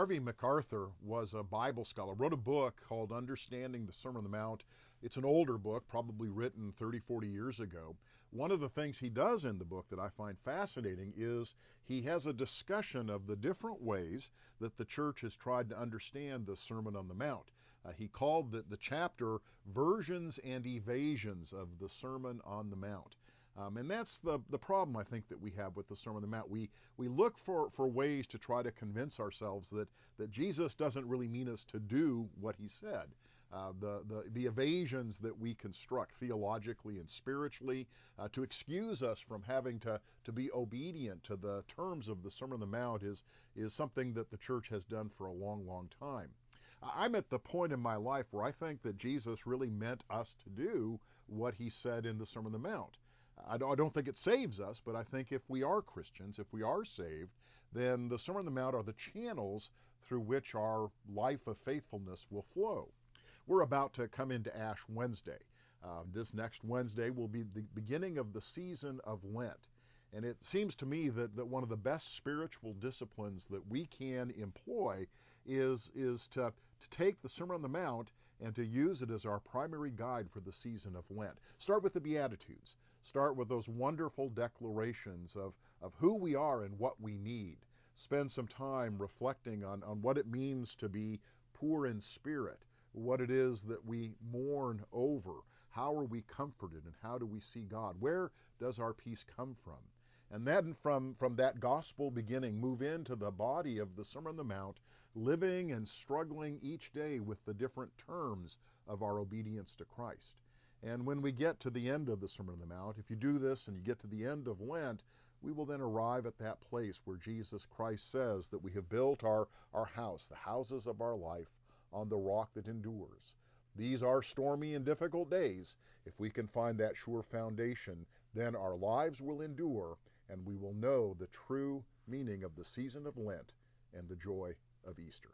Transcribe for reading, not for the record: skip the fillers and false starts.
Harvey MacArthur was a Bible scholar, wrote a book called Understanding the Sermon on the Mount. It's an older book, probably written 30, 40 years ago. One of the things he does in the book that I find fascinating is he has a discussion of the different ways that the church has tried to understand the Sermon on the Mount. He called the chapter Versions and Evasions of the Sermon on the Mount. And that's the problem, I think, that we have with the Sermon on the Mount. We look for ways to try to convince ourselves that Jesus doesn't really mean us to do what he said. The evasions that we construct theologically and spiritually to excuse us from having to be obedient to the terms of the Sermon on the Mount is something that the church has done for a long, long time. I'm at the point in my life where I think that Jesus really meant us to do what he said in the Sermon on the Mount. I don't think it saves us, but I think if we are Christians, if we are saved, then the Sermon on the Mount are the channels through which our life of faithfulness will flow. We're about to come into Ash Wednesday. This next Wednesday will be the beginning of the season of Lent. And it seems to me that one of the best spiritual disciplines that we can employ is to take the Sermon on the Mount and to use it as our primary guide for the season of Lent. Start with the Beatitudes. Start with those wonderful declarations of who we are and what we need. Spend some time reflecting on what it means to be poor in spirit, what it is that we mourn over, how are we comforted, and how do we see God? Where does our peace come from? And then from that gospel beginning, move into the body of the Sermon on the Mount, living and struggling each day with the different terms of our obedience to Christ. And when we get to the end of the Sermon on the Mount, if you do this and you get to the end of Lent, we will then arrive at that place where Jesus Christ says that we have built our house, the houses of our life, on the rock that endures. These are stormy and difficult days. If we can find that sure foundation, then our lives will endure and we will know the true meaning of the season of Lent and the joy of Easter.